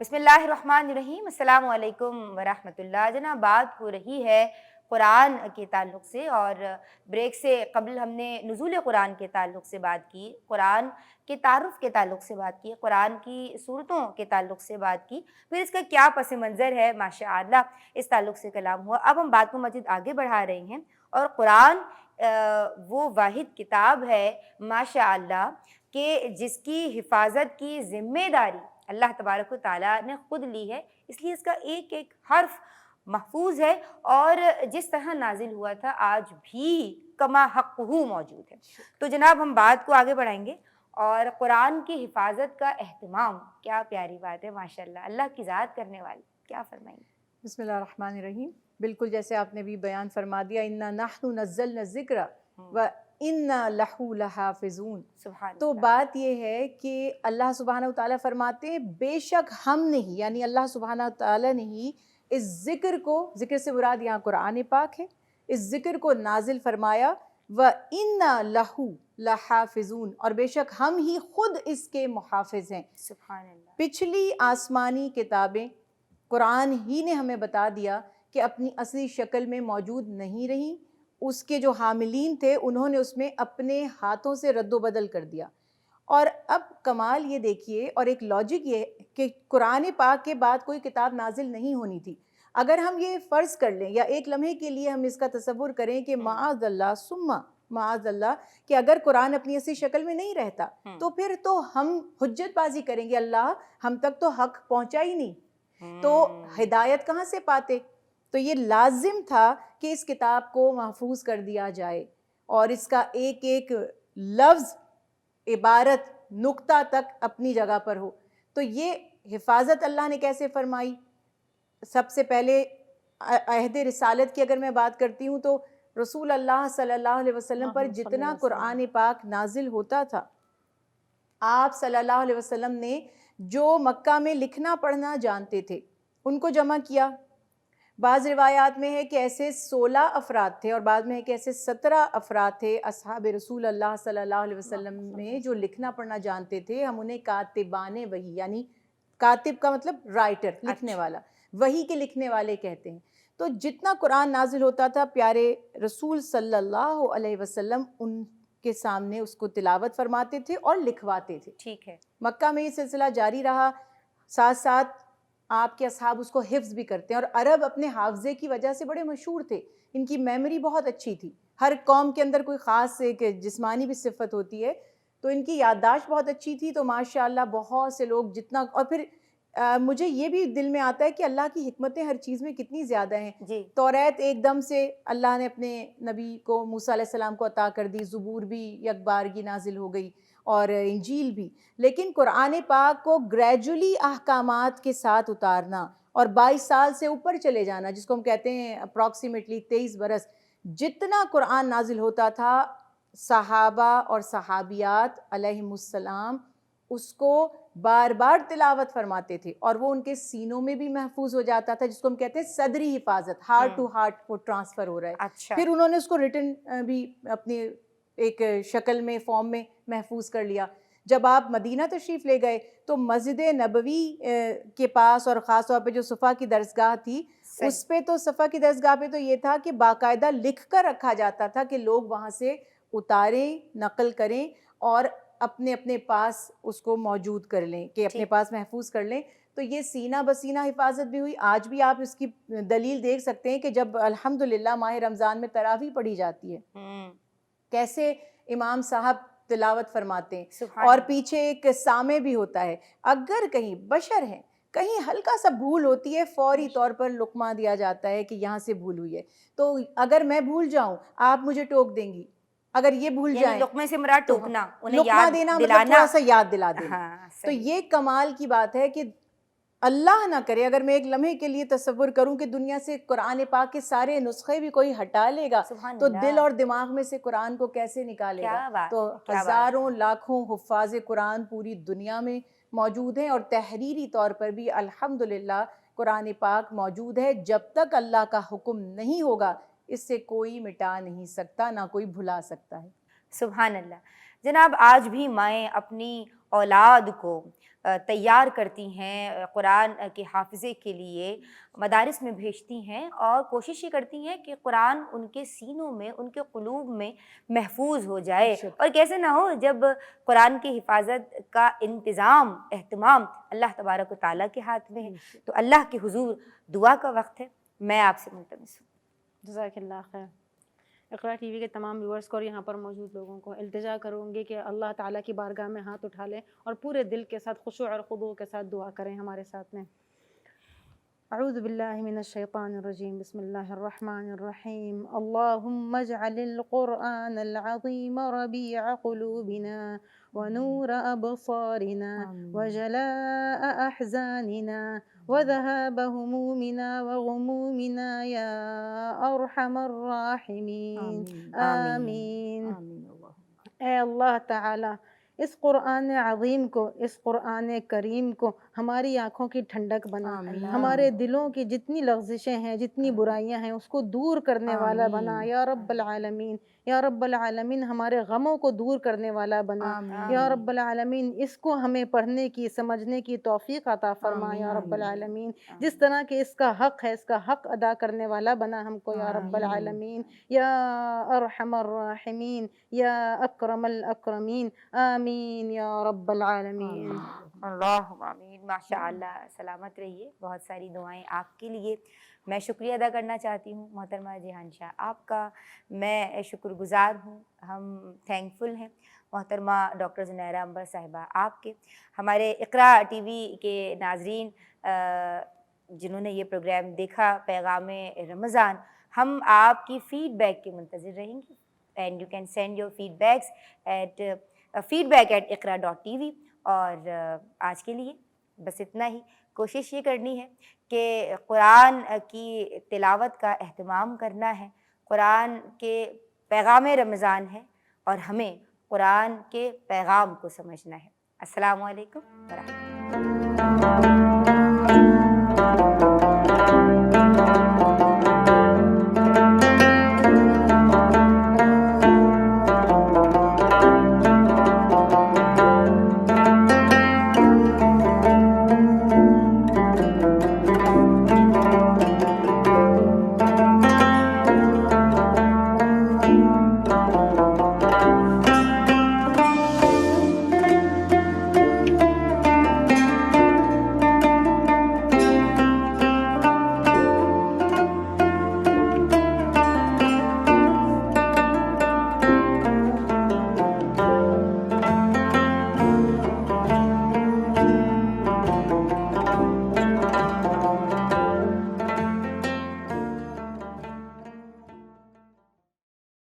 بسم اللہ الرحمن الرحیم، السلام علیکم ورحمۃ اللہ۔ جناب بات ہو رہی ہے قرآن کے تعلق سے، اور بریک سے قبل ہم نے نزول قرآن کے تعلق سے بات کی، قرآن کے تعارف کے تعلق سے بات کی، قرآن کی صورتوں کے تعلق سے بات کی، پھر اس کا کیا پس منظر ہے ماشاء اللہ اس تعلق سے کلام ہوا۔ اب ہم بات کو مزید آگے بڑھا رہے ہیں، اور قرآن وہ واحد کتاب ہے ماشاء اللہ کہ جس کی حفاظت کی ذمہ داری اللہ تبارک و تعالیٰ نے خود لی ہے، اس لیے اس کا ایک ایک حرف محفوظ ہے، اور جس طرح نازل ہوا تھا آج بھی کما حقہ موجود ہے۔ تو جناب ہم بات کو آگے بڑھائیں گے، اور قرآن کی حفاظت کا اہتمام، کیا پیاری بات ہے ماشاءاللہ، اللہ کی ذات کرنے والی، کیا فرمائیں گے؟ بسم اللہ الرحمن الرحیم۔ بالکل جیسے آپ نے بھی بیان فرما دیا، اِنَّا نَحْنُ نَزَّلْنَا الذِّكْرَ وَإِنَّا لَهُ لَحَافِظُونَ۔ سبحان تو اللہ۔ بات یہ ہے کہ اللہ سبحانہ وتعالیٰ فرماتے ہیں بے شک ہم نے ہی، یعنی اللہ سبحانہ وتعالیٰ نے ہی اس ذکر کو، ذکر سے مراد یہاں قرآن پاک ہے، اس ذکر کو نازل فرمایا، وَإِنَّا لَهُ لَحَافِظُونَ، اور بے شک ہم ہی خود اس کے محافظ ہیں۔ سبحان اللہ۔ پچھلی آسمانی کتابیں قرآن ہی نے ہمیں بتا دیا کہ اپنی اصلی شکل میں موجود نہیں رہیں، اس کے جو حاملین تھے انہوں نے اس میں اپنے ہاتھوں سے رد و بدل کر دیا۔ اور اب کمال یہ دیکھیے، اور ایک لاجک یہ کہ قرآن پاک کے بعد کوئی کتاب نازل نہیں ہونی تھی۔ اگر ہم یہ فرض کر لیں یا ایک لمحے کے لیے ہم اس کا تصور کریں کہ معاذ اللہ ثم معاذ اللہ کہ اگر قرآن اپنی اصلی شکل میں نہیں رہتا تو پھر تو ہم حجت بازی کریں گے، اللہ ہم تک تو حق پہنچا ہی نہیں، تو ہدایت کہاں سے پاتے؟ تو یہ لازم تھا کہ اس کتاب کو محفوظ کر دیا جائے، اور اس کا ایک ایک لفظ، عبارت، نقطہ تک اپنی جگہ پر ہو۔ تو یہ حفاظت اللہ نے کیسے فرمائی؟ سب سے پہلے عہد رسالت کی اگر میں بات کرتی ہوں تو رسول اللہ صلی اللہ علیہ وسلم پر جتنا قرآن پاک نازل ہوتا تھا، آپ صلی اللہ علیہ وسلم نے جو مکہ میں لکھنا پڑھنا جانتے تھے ان کو جمع کیا۔ بعض روایات میں ہے کہ ایسے 16 افراد تھے، اور بعض میں ہے کہ ایسے 17 افراد تھے اصحاب رسول اللہ صلی اللہ علیہ وسلم میں جو لکھنا پڑھنا جانتے تھے۔ ہم انہیں کاتبان وحی، یعنی کاتب کا مطلب رائٹر، لکھنے والا، وحی کے لکھنے والے کہتے ہیں۔ تو جتنا قرآن نازل ہوتا تھا پیارے رسول صلی اللہ علیہ وسلم ان کے سامنے اس کو تلاوت فرماتے تھے اور لکھواتے تھے۔ ٹھیک ہے۔ مکہ میں یہ سلسلہ جاری رہا، ساتھ ساتھ آپ کے اصحاب اس کو حفظ بھی کرتے ہیں، اور عرب اپنے حافظے کی وجہ سے بڑے مشہور تھے، ان کی میموری بہت اچھی تھی۔ ہر قوم کے اندر کوئی خاص ایک جسمانی بھی صفت ہوتی ہے، تو ان کی یادداشت بہت اچھی تھی، تو ماشاءاللہ بہت سے لوگ جتنا، اور پھر مجھے یہ بھی دل میں آتا ہے کہ اللہ کی حکمتیں ہر چیز میں کتنی زیادہ ہیں۔ جی۔ توریت ایک دم سے اللہ نے اپنے نبی کو موسیٰ علیہ السلام کو عطا کر دی، زبور بھی یک بارگی نازل ہو گئی، اور انجیل بھی، لیکن قرآن پاک کو گریجولی احکامات کے ساتھ اتارنا اور 22 سال سے اوپر چلے جانا، جس کو ہم کہتے ہیں اپروکسیمیٹلی 23 برس، جتنا قرآن نازل ہوتا تھا صحابہ اور صحابیات علیہم السلام اس کو بار بار تلاوت فرماتے تھے، اور وہ ان کے سینوں میں بھی محفوظ ہو جاتا تھا، جس کو ہم کہتے ہیں صدری حفاظت، ہارٹ ٹو ہارٹ وہ ٹرانسفر ہو رہا ہے۔ اچھا۔ پھر انہوں نے اس کو ریٹن بھی اپنی ایک شکل میں، فارم میں محفوظ کر لیا۔ جب آپ مدینہ تشریف لے گئے تو مسجد نبوی کے پاس، اور خاص طور پہ جو صفا کی درسگاہ تھی اس پہ، تو صفا کی درسگاہ پہ تو یہ تھا کہ باقاعدہ لکھ کر رکھا جاتا تھا کہ لوگ وہاں سے اتاریں، نقل کریں، اور اپنے اپنے پاس اس کو موجود کر لیں، کہ اپنے پاس محفوظ کر لیں۔ تو یہ سینہ بسینہ حفاظت بھی ہوئی۔ آج بھی آپ اس کی دلیل دیکھ سکتے ہیں کہ جب الحمدللہ ماہ رمضان میں تراویح پڑھی جاتی ہے، کیسے امام صاحب تلاوت فرماتے ہیں، اور پیچھے ایک سامع بھی ہوتا ہے۔ اگر کہیں بشر ہیں، کہیں ہلکا سا بھول ہوتی ہے، فوری طور پر لقمہ دیا جاتا ہے کہ یہاں سے بھول ہوئی ہے، تو اگر میں بھول جاؤں آپ مجھے ٹوک دیں گی، اگر یہ بھول جائیں، لقمے سے مراد تو ٹوکنا، انہیں لقمہ یاد دینا مطلب دلانا۔ تھوڑا سا یاد دلا دینا۔ ہاں، تو صحیح۔ یہ کمال کی بات ہے کہ اللہ نہ کرے اگر میں ایک لمحے کے لیے تصور کروں کہ دنیا سے قرآن پاک کے سارے نسخے بھی کوئی ہٹا لے گا تو دل اور دماغ میں سے قرآن کو کیسے نکالے گا؟ تو ہزاروں لاکھوں حفاظ قرآن پوری دنیا میں موجود ہیں، اور تحریری طور پر بھی الحمدللہ قرآن پاک موجود ہے۔ جب تک اللہ کا حکم نہیں ہوگا اس سے کوئی مٹا نہیں سکتا، نہ کوئی بھلا سکتا ہے۔ سبحان اللہ۔ جناب آج بھی مائیں اپنی اولاد کو تیار کرتی ہیں قرآن کے حافظے کے لیے، مدارس میں بھیجتی ہیں اور کوشش یہ کرتی ہیں کہ قرآن ان کے سینوں میں، ان کے قلوب میں محفوظ ہو جائے۔ اور کیسے نہ ہو جب قرآن کی حفاظت کا انتظام، اہتمام اللہ تبارک و تعالیٰ کے ہاتھ میں ہے، تو اللہ کے حضور دعا کا وقت ہے۔ میں آپ سے ملتمس ہوں۔ جزاک اللہ خیر۔ اقرا ٹی وی کے تمام ویورز کو اور یہاں پر موجود لوگوں کو التجا کروں گی کہ اللہ تعالیٰ کی بارگاہ میں ہاتھ اٹھا لیں اور پورے دل کے ساتھ خشوع اور خضوع کے ساتھ دعا کریں ہمارے ساتھ میں۔ اعوذ باللہ من الشیطان الرجیم، بسم اللہ الرحمن الرحیم۔ اللہم اجعل القرآن العظیم ربیع قلوبنا ونور ابصارنا وجلاء احزاننا وذهاب همومنا وغمومنا یا ارحم الراحمین، آمین۔ اے اللہ تعالی اس قرآن عظیم کو، اس قرآن کریم کو ہماری آنکھوں کی ٹھنڈک بنا، ہمارے دلوں کی جتنی لغزشیں ہیں، جتنی برائیاں ہیں، اس کو دور کرنے والا بنا یا رب العالمین۔ یا رب العالمین ہمارے غموں کو دور کرنے والا بنا یا رب العالمین۔ اس کو ہمیں پڑھنے کی، سمجھنے کی توفیق عطا فرما یا رب العالمین۔ جس طرح کہ اس کا حق ہے، اس کا حق ادا کرنے والا بنا ہم کو یا رب العالمین۔ یا ارحم الراحمین، یا اکرم الاکرمین، آمین یا رب العالمین۔ اللہم آمین۔ ماشاء اللہ، سلامت رہیے۔ بہت ساری دعائیں آپ کے لیے۔ میں شکریہ ادا کرنا چاہتی ہوں محترمہ جیحان شاہ آپ کا، میں شکر گزار ہوں، ہم تھینکفل ہیں محترمہ ڈاکٹر زنیرہ عنبر صاحبہ آپ کے، ہمارے اقرا ٹی وی کے ناظرین جنہوں نے یہ پروگرام دیکھا پیغام رمضان۔ ہم آپ کی فیڈ بیک کے منتظر رہیں گے، and you can send your feedbacks at feedback@iqra.tv۔ اور آج کے لیے بس اتنا ہی۔ کوشش یہ کرنی ہے کہ قرآن کی تلاوت کا اہتمام کرنا ہے۔ قرآن کے پیغام رمضان ہے اور ہمیں قرآن کے پیغام کو سمجھنا ہے۔ السلام علیکم ورحمۃ اللہ۔